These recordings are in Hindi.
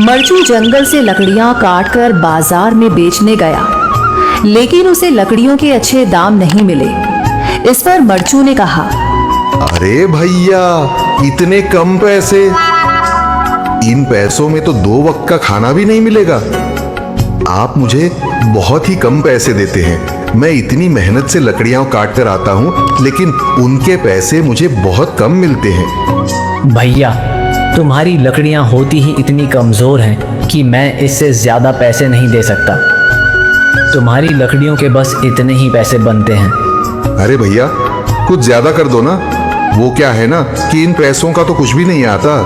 मरचू जंगल से लकड़ियां काटकर बाजार में बेचने गया, लेकिन उसे लकड़ियों के अच्छे दाम नहीं मिले। इस पर मरचू ने कहा, अरे भैया, इतने कम पैसे? इन पैसों में तो 2 वक्त का खाना भी नहीं मिलेगा। आप मुझे बहुत ही कम पैसे देते हैं। मैं इतनी मेहनत से लकड़ियां काट कर आता हूं, लेकिन उनके पैसे मुझे बहुत कम मिलते हैं। भैया, तुम्हारी लकड़ियां होती ही इतनी कमज़ोर हैं कि मैं इससे ज़्यादा पैसे नहीं दे सकता। तुम्हारी लकड़ियों के बस इतने ही पैसे बनते हैं। अरे भैया, कुछ ज्यादा कर दो ना। वो क्या है ना कि इन पैसों का तो कुछ भी नहीं आता।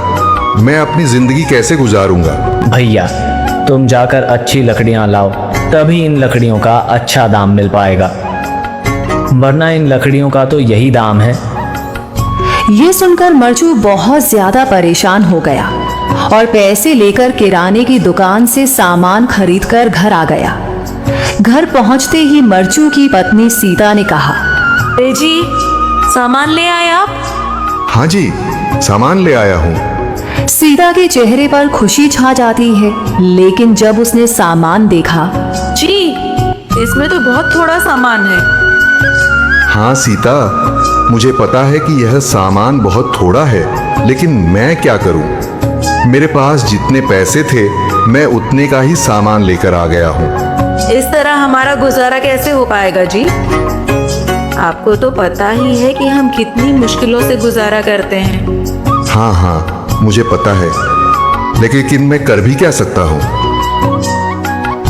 मैं अपनी जिंदगी कैसे गुजारूंगा? भैया, तुम जाकर अच्छी लकड़ियां लाओ, तभी इन लकड़ियों का अच्छा दाम मिल पाएगा, वरना इन लकड़ियों का तो यही दाम है। ये सुनकर मरचू बहुत ज्यादा परेशान हो गया और पैसे लेकर किराने की दुकान से सामान खरीदकर घर आ गया। घर पहुंचते ही मरचू की पत्नी सीता ने कहा, अरे जी, सामान ले आए आप? हाँ जी, सामान ले आया हूँ। सीता के चेहरे पर खुशी छा जाती है, लेकिन जब उसने सामान देखा, जी, इसमें तो बहुत थोड़ा सामान है। हाँ सीता, मुझे पता है कि यह सामान बहुत थोड़ा है, लेकिन मैं क्या करूं? मेरे पास जितने पैसे थे, मैं उतने का ही सामान लेकर आ गया हूँ। इस तरह हमारा गुजारा कैसे हो पाएगा जी? आपको तो पता ही है कि हम कितनी मुश्किलों से गुजारा करते हैं। हाँ हाँ, मुझे पता है, लेकिन मैं कर भी क्या सकता हूँ?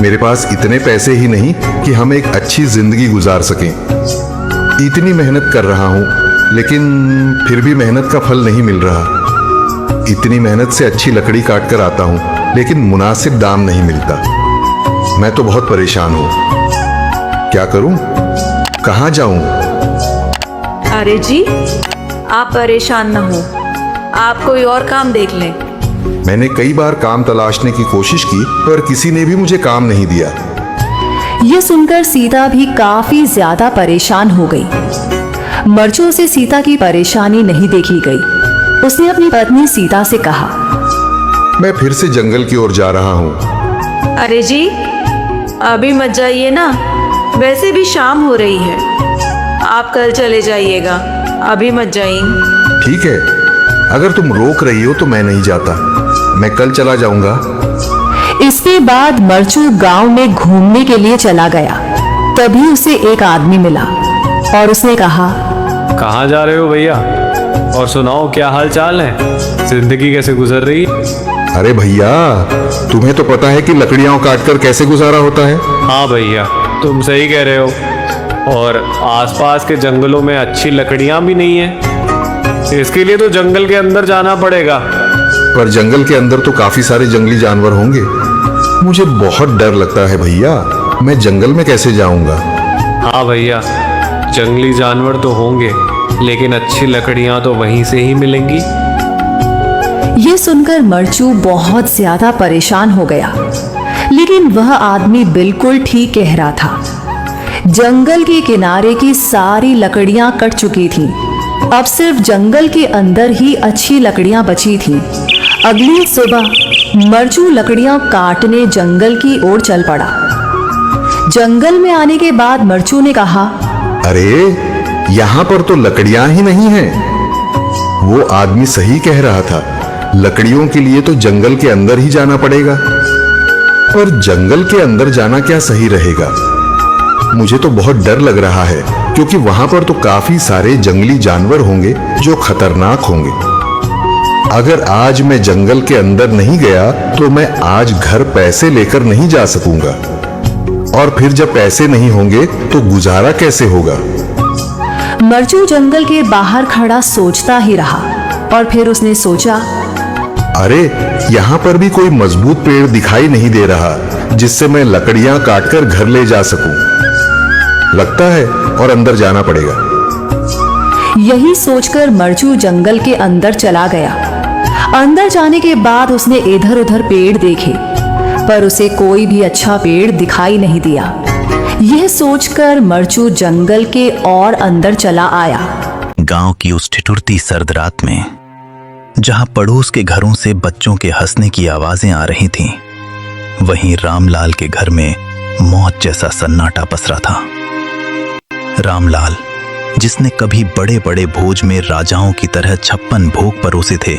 मेरे पास इतने पैसे ही नहीं कि हम एक अच्छी जिंदगी गुजार सकें। इतनी मेहनत कर रहा हूँ, लेकिन फिर भी मेहनत का फल नहीं मिल रहा। इतनी मेहनत से अच्छी लकड़ी काट कर आता हूँ, लेकिन मुनासिब दाम नहीं मिलता। मैं तो बहुत परेशान हूँ। क्या करूँ? कहाँ जाऊँ? अरे जी, आप परेशान न हो, आप कोई और काम देख लें। मैंने कई बार काम तलाशने की कोशिश की, पर किसी ने भी मुझे काम नहीं दिया। ये सुनकर सीता भी काफी ज्यादा परेशान हो गई। मरचू से सीता की परेशानी नहीं देखी गई। उसने अपनी पत्नी सीता से कहा, मैं फिर से जंगल की ओर जा रहा हूँ। अरे जी, अभी मत जाइए ना, वैसे भी शाम हो रही है। आप कल चले जाइएगा, अभी मत जाइए। ठीक है, अगर तुम रोक रही हो तो मैं नहीं जाता। मैं कल चला जाऊंगा। इसके बाद मरचू गांव में घूमने के लिए चला गया। तभी उसे एक आदमी मिला और उसने कहा, कहाँ जा रहे हो भैया? और सुनाओ, क्या हाल चाल है? जिंदगी कैसे गुजर रही है? अरे भैया, तुम्हें तो पता है कि लकड़ियां काटकर कैसे गुजारा होता है। हाँ भैया, तुम सही कह रहे हो। और आसपास के जंगलों में अच्छी लकड़ियां भी नहीं है। इसके लिए तो जंगल के अंदर जाना पड़ेगा। पर जंगल के अंदर तो काफी सारे जंगली जानवर होंगे। मुझे बहुत डर लगता है भैया। मैं जंगल में कैसे जाऊंगा? हाँ भैया, जंगली जानवर तो होंगे, लेकिन अच्छी लकड़ियां तो वहीं से ही मिलेंगी। ये सुनकर मरचू बहुत ज्यादा परेशान हो गया, लेकिन वह आदमी बिल्कुल ठीक कह रहा था। जंगल के किनारे की सारी लकड़ियां कट चुकी थीं। अब सिर्फ जंगल के अंदर ही अच्छी लकड़ियां बची थीं। अगली सुबह मरचू लकड़ियां काटने जंगल की ओर चल पड़ा। जंगल में आने के बाद मरचू ने कहा, अरे, यहाँ पर तो लकड़ियां ही नहीं हैं। वो आदमी सही कह रहा था। लकड़ियों के लिए तो जंगल के अंदर ही जाना पड़ेगा। पर जंगल के अंदर जाना क्या सही रहेगा? मुझे तो बहुत डर लग रहा है, क्योंकि वहां पर तो काफी सारे जंगली जानवर होंगे जो खतरनाक होंगे। अगर आज मैं जंगल के अंदर नहीं गया तो मैं आज घर पैसे लेकर नहीं जा सकूंगा, और फिर जब पैसे नहीं होंगे तो गुजारा कैसे होगा? मरचू जंगल के बाहर खड़ा सोचता ही रहा और फिर उसने सोचा, अरे, यहाँ पर भी कोई मजबूत पेड़ दिखाई नहीं दे रहा जिससे मैं लकड़ियां काटकर घर ले जा सकूं। लगता है और अंदर जाना पड़ेगा। यही सोचकर मरचू जंगल के अंदर चला गया। अंदर जाने के बाद उसने इधर उधर पेड़ देखे, पर उसे कोई भी अच्छा पेड़ दिखाई नहीं दिया। यह सोचकर मरचू जंगल के और अंदर चला आया। गांव की उस ठिठुरती सर्द रात में जहां पड़ोस के घरों से बच्चों के हंसने की आवाजें आ रही थीं, वहीं रामलाल के घर में मौत जैसा सन्नाटा पसरा था। रामलाल, जिसने कभी बड़े बड़े भोज में राजाओं की तरह 56 भोग परोसे थे,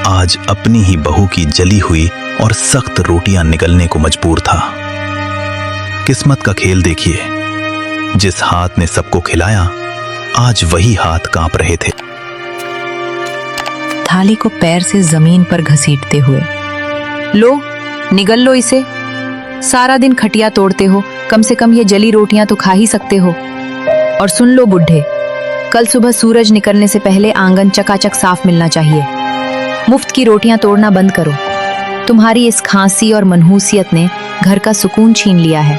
आज अपनी ही बहू की जली हुई और सख्त रोटियां निगलने को मजबूर था। किस्मत का खेल देखिए, जिस हाथ ने सबको खिलाया, आज वही हाथ कांप रहे थे। थाली को पैर से जमीन पर घसीटते हुए, लो निगल लो इसे। सारा दिन खटिया तोड़ते हो, कम से कम ये जली रोटियां तो खा ही सकते हो। और सुन लो बुढ़े, कल सुबह सूरज निकलने से पहले आंगन चकाचक साफ मिलना चाहिए। मुफ्त की रोटियां तोड़ना बंद करो। तुम्हारी इस खांसी और मनहूसियत ने घर का सुकून छीन लिया है।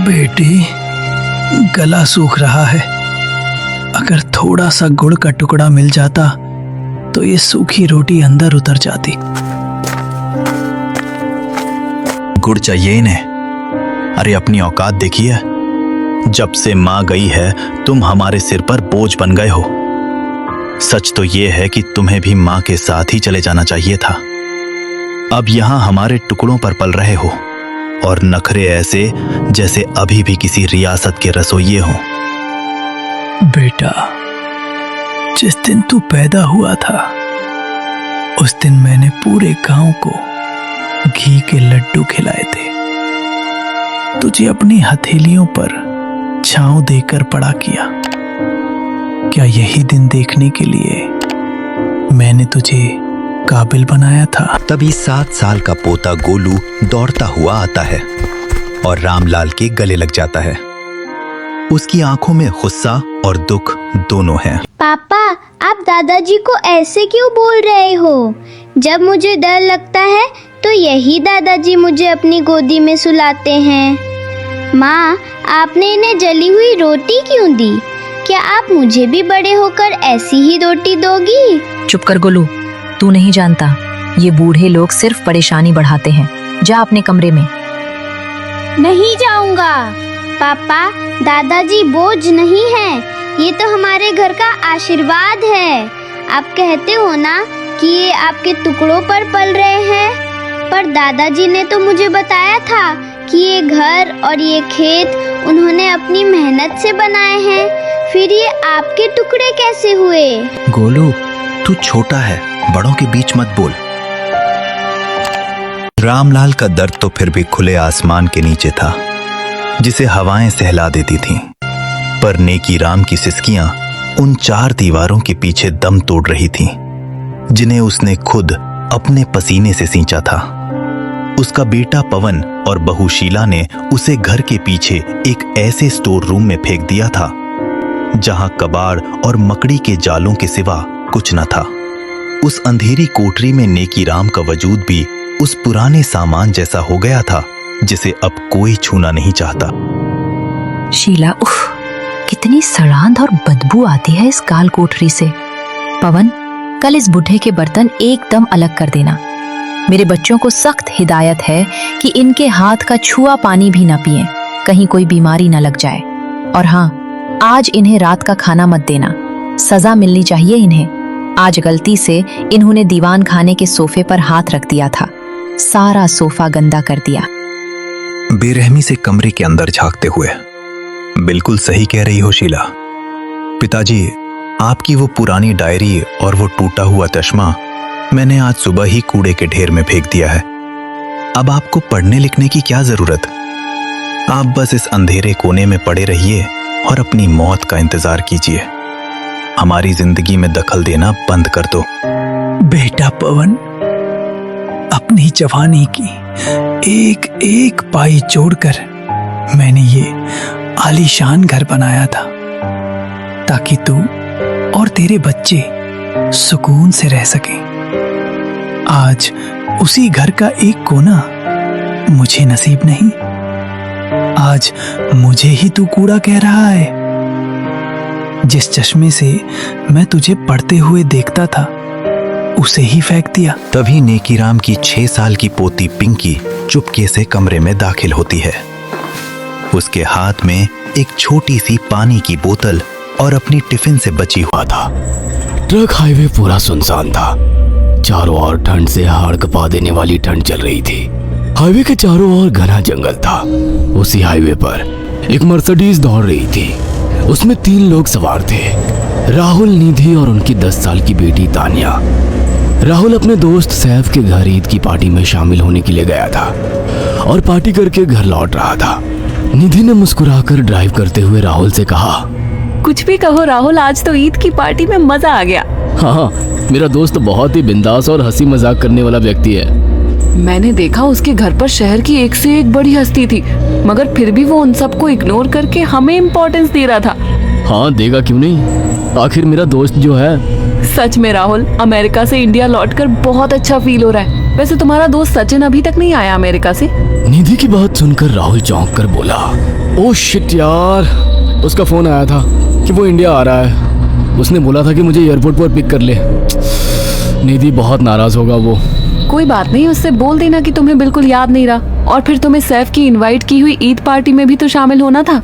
बेटी, गला सूख रहा है। अगर थोड़ा सा गुड़ का टुकड़ा मिल जाता तो ये सूखी रोटी अंदर उतर जाती। गुड़ चाहिए इन्हें? अरे अपनी औकात देखिए। जब से माँ गई है तुम हमारे सिर पर बोझ बन गए हो। सच तो ये है कि तुम्हें भी माँ के साथ ही चले जाना चाहिए था। अब यहां हमारे टुकड़ों पर पल रहे हो और नखरे ऐसे जैसे अभी भी किसी रियासत के रसोइये हो। बेटा, जिस दिन तू पैदा हुआ था उस दिन मैंने पूरे गांव को घी के लड्डू खिलाए थे। तुझे अपनी हथेलियों पर छांव देकर बड़ा किया। क्या यही दिन देखने के लिए मैंने तुझे काबिल बनाया था? तभी 7 साल का पोता गोलू दौड़ता हुआ आता है और रामलाल के गले लग जाता है। उसकी आंखों में गुस्सा और दुख दोनों हैं। पापा, आप दादाजी को ऐसे क्यों बोल रहे हो? जब मुझे डर लगता है तो यही दादाजी मुझे अपनी गोदी में सुलाते हैं। माँ, आपने इन्हें जली हुई रोटी क्यों दी? क्या आप मुझे भी बड़े होकर ऐसी ही रोटी दोगी? चुप कर गोलू, तू नहीं जानता, ये बूढ़े लोग सिर्फ परेशानी बढ़ाते हैं। जा अपने कमरे में। नहीं जाऊंगा। पापा, दादाजी बोझ नहीं है, ये तो हमारे घर का आशीर्वाद है। आप कहते हो ना कि ये आपके टुकड़ों पर पल रहे हैं, पर दादाजी ने तो मुझे बताया था कि ये घर और ये खेत उन्होंने अपनी मेहनत से बनाए हैं। फिर ये आपके टुकड़े कैसे हुए? गोलू, तू छोटा है, बड़ों के बीच मत बोल। रामलाल का दर्द तो फिर भी खुले आसमान के नीचे था, जिसे हवाएं सहला देती थीं। पर नेकी राम की सिसकियां उन 4 दीवारों के पीछे दम तोड़ रही थीं, जिन्हें उसने खुद अपने पसीने से सींचा था। उसका बेटा पवन और बहू शीला ने उसे घर के पीछे एक ऐसे स्टोर रूम में फेंक दिया था जहां कबाड़ और मकड़ी के जालों के सिवा कुछ न था। उस अंधेरी कोठरी में नेकी राम का वजूद भी उस पुराने सामान जैसा हो गया था जिसे अब कोई छूना नहीं चाहता। शीला, उफ, कितनी सड़ांध और बदबू आती है इस काल कोठरी से। पवन, कल इस बुढ़े के बर्तन एकदम अलग कर देना। मेरे बच्चों को सख्त हिदायत है कि इनके हाथ का छुआ पानी भी ना पिएं, कहीं कोई बीमारी ना लग जाए। और हाँ, आज इन्हें रात का खाना मत देना, सजा मिलनी चाहिए इन्हें। आज गलती से इन्होंने दीवान खाने के सोफे पर हाथ रख दिया था, सारा सोफा गंदा कर दिया। बेरहमी से कमरे के अंदर झांकते हुए, बिल्कुल सही कह रही हो शीला। पिताजी, आपकी वो पुरानी डायरी और वो टूटा हुआ चश्मा मैंने आज सुबह ही कूड़े के ढेर में फेंक दिया है। अब आपको पढ़ने लिखने की क्या जरूरत? आप बस इस अंधेरे कोने में पड़े रहिए और अपनी मौत का इंतजार कीजिए। हमारी जिंदगी में दखल देना बंद कर दो। बेटा पवन, अपनी जवानी की एक एक पाई जोड़कर मैंने ये आलीशान घर बनाया था ताकि तू और तेरे बच्चे सुकून से रह सकें। आज उसी घर का एक कोना मुझे नसीब नहीं। आज मुझे ही तू कूड़ा कह रहा है। जिस चश्मे से मैं तुझे पढ़ते हुए देखता था उसे ही फेंक दिया। तभी नेकीराम की 6 साल की पोती पिंकी चुपके से कमरे में दाखिल होती है। उसके हाथ में एक छोटी सी पानी की बोतल और अपनी टिफिन से बची हुआ था। ट्रक हाईवे पूरा सुनसान था। चारों ओर ठंड से हाड़ कपा देने वाली ठंड चल रही थी। हाईवे के चारों ओर घना जंगल था। उसी हाईवे पर एक मर्सिडीज दौड़ रही थी। उसमें 3 लोग सवार थे, राहुल, निधि और उनकी 10 साल की बेटी तानिया। राहुल अपने दोस्त सैफ के घर ईद की पार्टी में शामिल होने के लिए गया था और पार्टी करके घर लौट रहा था। निधि ने मुस्कुराकर ड्राइव करते हुए राहुल से कहा, कुछ भी कहो राहुल, आज तो ईद की पार्टी में मजा आ गया। हाँ, मेरा दोस्त बहुत ही बिंदास और हंसी मजाक करने वाला व्यक्ति है। मैंने देखा उसके घर पर शहर की एक से एक बड़ी हस्ती थी, मगर फिर भी वो उन सबको इग्नोर करके हमें इम्पोर्टेंस दे रहा था। हाँ, देगा क्यों नहीं, आखिर मेरा दोस्त जो है। सच में राहुल, अमेरिका से इंडिया लौटकर बहुत अच्छा फील हो रहा है। वैसे तुम्हारा दोस्त सचिन अभी तक नहीं आया अमेरिका से? निधि की बात सुनकर राहुल चौंक कर बोला, ओह शिट यार, उसका फोन आया था कि वो इंडिया आ रहा है। उसने बोला था कि मुझे एयरपोर्ट पर पिक कर ले। निधि बहुत नाराज होगा वो। कोई बात नहीं, उससे बोल देना कि तुम्हें बिल्कुल याद नहीं रहा, और फिर तुम्हें सैफ की इनवाइट की हुई ईद पार्टी में भी तो शामिल होना था।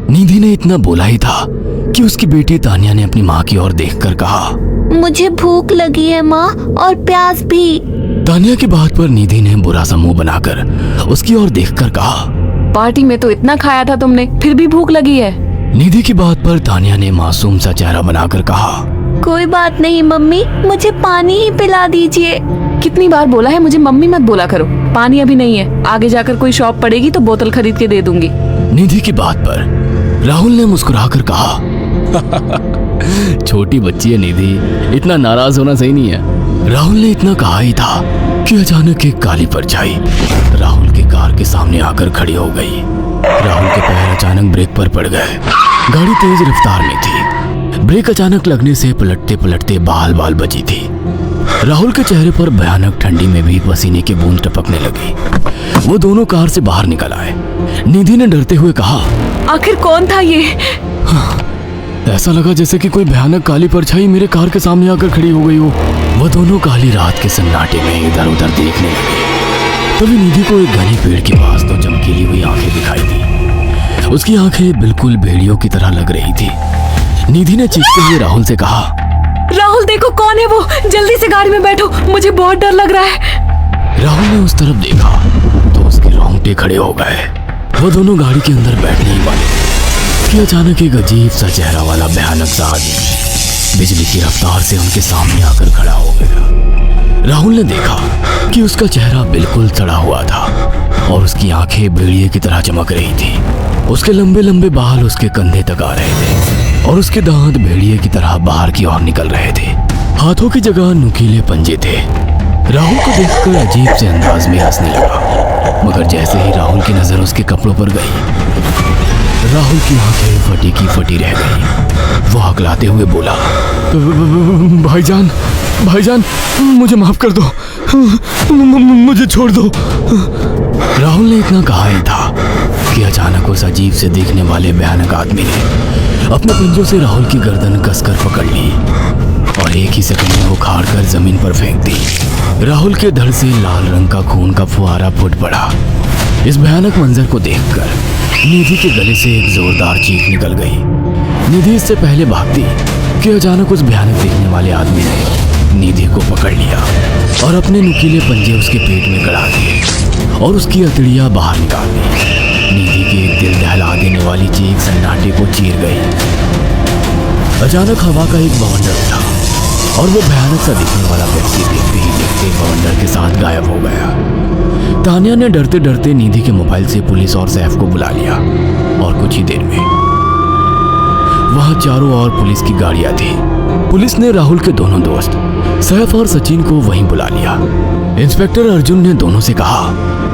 निधि ने इतना बोला ही था कि उसकी बेटी तानिया ने अपनी माँ की ओर देखकर कहा, मुझे भूख लगी है माँ, और प्यास भी। तानिया की बात पर निधि ने बुरा सा मुंह बनाकर उसकी ओर देखकर कहा, पार्टी में तो इतना खाया था तुमने, फिर भी भूख लगी है। निधि की बात पर तानिया ने मासूम सा चेहरा बनाकर कहा, कोई बात नहीं मम्मी, मुझे पानी ही पिला दीजिए। कितनी बार बोला है मुझे मम्मी मत बोला करो। पानी अभी नहीं है, आगे जाकर कोई शॉप पड़ेगी तो बोतल खरीद के दे दूंगी। निधि की बात पर राहुल ने मुस्कुराकर कहा, छोटी बच्ची है निधि, इतना नाराज होना सही नहीं है। राहुल ने इतना कहा ही था कि अचानक एक काली परछाई राहुल की कार के सामने आकर खड़ी हो गई। राहुल के पैर अचानक ब्रेक पर पड़ गए। गाड़ी तेज रफ्तार में थी। ब्रेक अचानक लगने से पलटते पलटते बाल बाल बची थी। राहुल के चेहरे पर भयानक ठंडी में भी पसीने की बूंद टपकने लगी। वो दोनों कार से बाहर निकल आए। निधि ने डरते हुए कहा, आखिर कौन था ये? ऐसा लगा जैसे कि कोई भयानक काली परछाई मेरे कार के सामने आकर खड़ी हो गई हो। वो दोनों काली रात के सन्नाटे में इधर उधर देखने लगे। तभी निधि को एक घने पेड़ के पास तो चमकीली हुई आंखें दिखाई दी। उसकी आंखें बिल्कुल भेड़ियों की तरह लग रही थी। निधि ने चीखते हुए राहुल से कहा, राहुल देखो कौन है वो, जल्दी से गाड़ी में बैठो, मुझे बहुत डर लग रहा है। राहुल ने उस तरफ देखा तो उसके रोंगटे खड़े हो गए। वो दोनों गाड़ी के अंदर बैठने ही वाले कि अचानक एक अजीब सा चेहरा वाला भयानक सा आदमी बिजली की रफ्तार से उनके सामने आकर खड़ा हो गया। राहुल ने देखा कि उसका चेहरा बिल्कुल सड़ा हुआ था और उसकी आंखें भेड़िए की तरह चमक रही थी। उसके लंबे लंबे बाल उसके कंधे तक आ रहे थे और उसके दांत भेड़िए की तरह बाहर की ओर निकल रहे थे। हाथों की जगह नुकीले पंजे थे। राहुल को देखकर अजीब से अंदाज में हंसने लगा, मगर जैसे ही राहुल की नजर उसके कपड़ों पर गई, राहुल की आंखें फटी की फटी रह गई। वो हकलाते हुए बोला, भाईजान, भाईजान, मुझे माफ कर दो, मुझे छोड़ दो। राहुल ने इतना कहा ही था कि अचानक उस अजीब से दिखने वाले भयानक आदमी ने अपने पंजों से राहुल की गर्दन कसकर पकड़ ली और एक ही सेकंड में उखाड़ कर जमीन पर फेंक दी। राहुल के धड़ से लाल रंग का खून का फुहारा फूट पड़ा। इस भयानक मंजर को देखकर निधि के गले से एक जोरदार चीख निकल गई। निधि इससे पहले भागती कि अचानक उस भयानक दिखने वाले आदमी ने निधि को पकड़ लिया और अपने नुकीले पंजे उसके पेट में गड़ा दिए और उसकी अतड़ियां बाहर निकाल दी। निधि की एक दिल दहला देने वाली चीख सन्नाटे को चीर गई। अचानक हवा का एक बवंडर उठा और वो भयानक सा दिखने वाला व्यक्ति देखते ही देखते बवंडर के साथ गायब हो गया। तानिया ने डरते डरते निधि के मोबाइल से पुलिस और सैफ को बुला लिया और कुछ ही देर में वहां चारों ओर पुलिस की गाड़ियां थी। पुलिस ने राहुल के दोनों दोस्त सैफ और सचिन को वहीं बुला लिया। इंस्पेक्टर अर्जुन ने दोनों से कहा,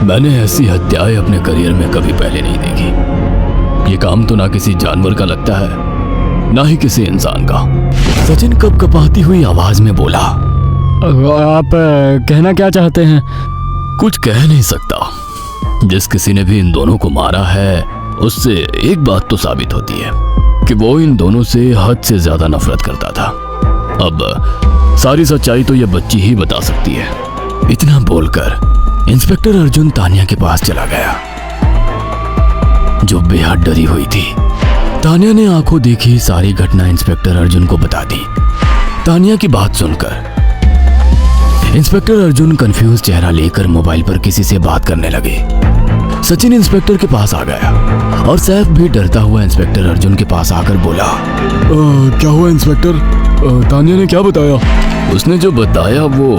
मैंने ऐसी हत्याएं अपने करियर में कभी पहले नहीं देखी। ये काम तो ना किसी जानवर का लगता है, ना ही किसी इंसान का। सचिन कपकपाती हुई आवाज में बोला, आप कहना क्या चाहते हैं? कुछ कह नहीं सकता। जिस किसी ने भी इन दोनों को मारा है उससे एक बात तो साबित होती है कि वो इन दोनों से हद से ज्यादा नफरत करता था। अब सारी सच्चाई तो ये बच्ची ही बता सकती है। इतना बोलकर इंस्पेक्टर अर्जुन तानिया के पास चला गया, जो बेहद डरी हुई थी। तानिया ने आंखों देखी सारी घटना इंस्पेक्टर अर्जुन को बता दी। तानिया की बात सुनकर इंस्पेक्टर अर्जुन कंफ्यूज चेहरा लेकर मोबाइल पर किसी से बात करने लगे। सचिन इंस्पेक्टर के पास आ गया और सैफ भी डरता हुआ इंस्पेक्टर अर्जुन के पास आकर बोला, क्या हुआ इंस्पेक्टर? तानिया ने क्या बताया? उसने जो बताया वो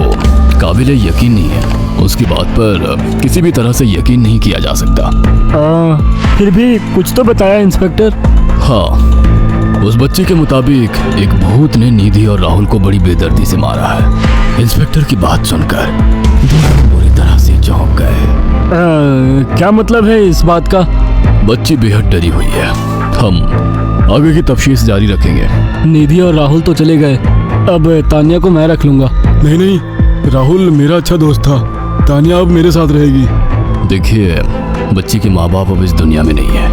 काबिल यकीन नहीं है। उसकी बात पर किसी भी तरह से यकीन नहीं किया जा सकता। फिर भी कुछ तो बताया इंस्पेक्टर। हाँ, उस बच्चे के मुताबिक एक भूत ने निधि और राहुल को बड़ी बेदर्दी से मारा है। इंस्पेक्टर की बात सुनकर दोनों बुरी तरह से चौंक गए। क्या मतलब है इस बात का? बच्ची बेहद डरी हुई है। हम आगे की तफ्तीश जारी रखेंगे। निधि और राहुल तो चले गए, अब तानिया को मैं रख लूंगा। नहीं, राहुल मेरा अच्छा दोस्त था। तानिया अब मेरे साथ रहेगी। देखिए, बच्ची के माँ बाप अब इस दुनिया में नहीं है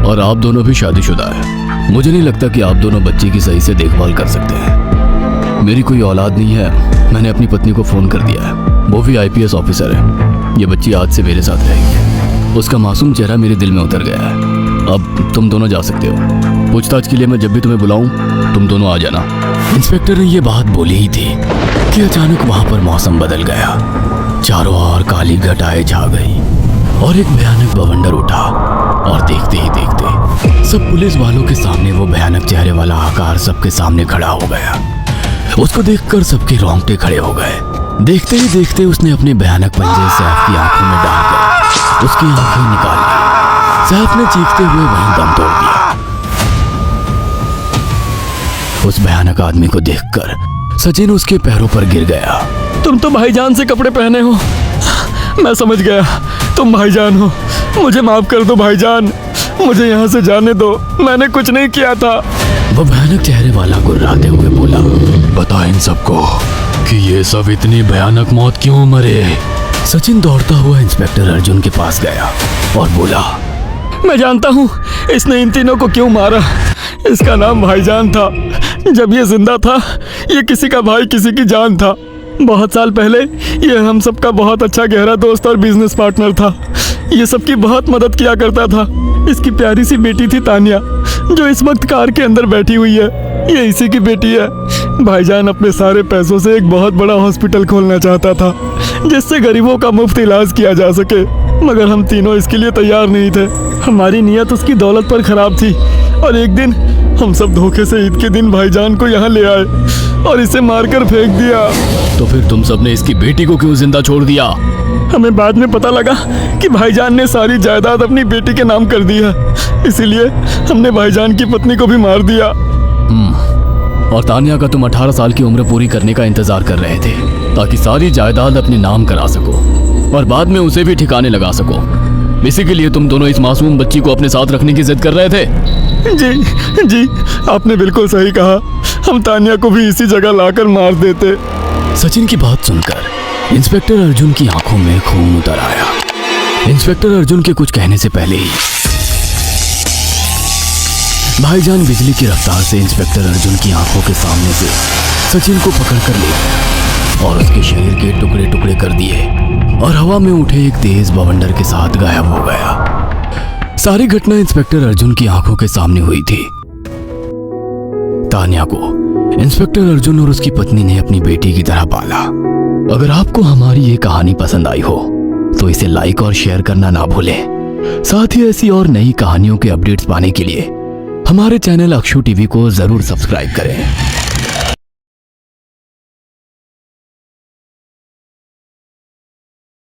और आप दोनों भी शादीशुदा है। मुझे नहीं लगता कि आप दोनों बच्ची की सही से देखभाल कर सकते हैं। मेरी कोई औलाद नहीं है। मैंने अपनी पत्नी को फोन कर दिया है, वो भी IPS ऑफिसर है। ये बच्ची आज से मेरे साथ रहेगी। उसका मासूम चेहरा मेरे दिल में उतर गया है। अब तुम दोनों जा सकते हो। पूछताछ के लिए मैं जब भी तुम्हें बुलाऊं तुम दोनों आ जाना। इंस्पेक्टर ने ये बात बोली ही थी कि अचानक वहां पर मौसम बदल गया। चारों ओर काली घटाएं छा गई और एक भयानक बवंडर उठा और देखते ही देखते सब पुलिस वालों के सामने वो भयानक चेहरे वाला आकार सबके सामने खड़ा हो गया। उसको देखकर सबके रोंगटे खड़े हो गए। देखते ही देखते उसने अपने भयानक पंजे सैफ की आंखों में डालकर उसकी आंखें निकाल ली। सैफ ने चीखते हुए वहीं दम तोड़ दिया। उस भयानक आदमी को देखकर सचिन उसके पैरों पर गिर गया। तुम तो भाईजान से कपड़े पहने हो। मैं समझ गया, तुम भाईजान हो। मुझे माफ कर दो भाईजान, मुझे यहाँ से जाने दो। मैंने कुछ नहीं किया था। वो भयानक चेहरे वाला गुर्राते हुए बोला, बता इन सबको कि ये सब इतनी भयानक मौत क्यों मरे। सचिन दौड़ता हुआ इंस्पेक्टर अर्जुन के पास गया और बोला, मैं जानता हूँ इसने इन तीनों को क्यों मारा। इसका नाम भाईजान था। जब ये जिंदा था ये किसी का भाई किसी की जान था। बहुत साल पहले ये हम सबका बहुत अच्छा गहरा दोस्त और बिजनेस पार्टनर था। ये सबकी बहुत मदद किया करता था। इसकी प्यारी सी बेटी थी तानिया, जो इस वक्त कार के अंदर बैठी हुई है। ये इसी की बेटी है। भाईजान अपने सारे पैसों से एक बहुत बड़ा हॉस्पिटल खोलना चाहता था जिससे गरीबों का मुफ्त इलाज किया जा सके, मगर हम तीनों इसके लिए तैयार नहीं थे। हमारी नीयत उसकी दौलत पर खराब थी और एक दिन हम सब धोखे से ईद के दिन भाईजान को यहाँ ले आए और इसे मारकर फेंक दिया। तो फिर तुम सबने इसकी बेटी को क्यों जिंदा छोड़ दिया? हमें बाद में पता लगा कि भाईजान ने सारी जायदाद अपनी बेटी के नाम कर दी है, इसीलिए हमने भाईजान की पत्नी को भी मार दिया। और तानिया का तुम 18 साल की उम्र पूरी करने का इंतजार कर रहे थे ताकि सारी जायदाद अपने नाम करा सको और बाद में उसे भी ठिकाने लगा सको। इसी के लिए तुम दोनों इस मासूम बच्ची को अपने साथ रखने की जिद कर रहे थे। जी, आपने बिल्कुल सही कहा। हम तानिया को भी इसी जगह लाकर मार देते। सचिन की बात सुनकर इंस्पेक्टर अर्जुन की आंखों में खून उतर आया। इंस्पेक्टर अर्जुन के कुछ कहने से पहले ही भाईजान बिजली की रफ्तार से इंस्पेक्टर अर्जुन की आंखों के सामने से सचिन को पकड़कर ले गया और उसके शरीर के टुकड़े टुकड़े कर दिए और हवा में उठे एक तेज बवंडर के साथ गायब हो गया। सारी घटना इंस्पेक्टर अर्जुन की आंखों के सामने हुई थी। तानिया को इंस्पेक्टर अर्जुन और उसकी पत्नी ने अपनी बेटी की तरह पाला। अगर आपको हमारी ये कहानी पसंद आई हो तो इसे लाइक और शेयर करना ना भूलें। साथ ही ऐसी और नई कहानियों के अपडेट्स पाने के लिए हमारे चैनल अक्षु टीवी को जरूर सब्सक्राइब करें।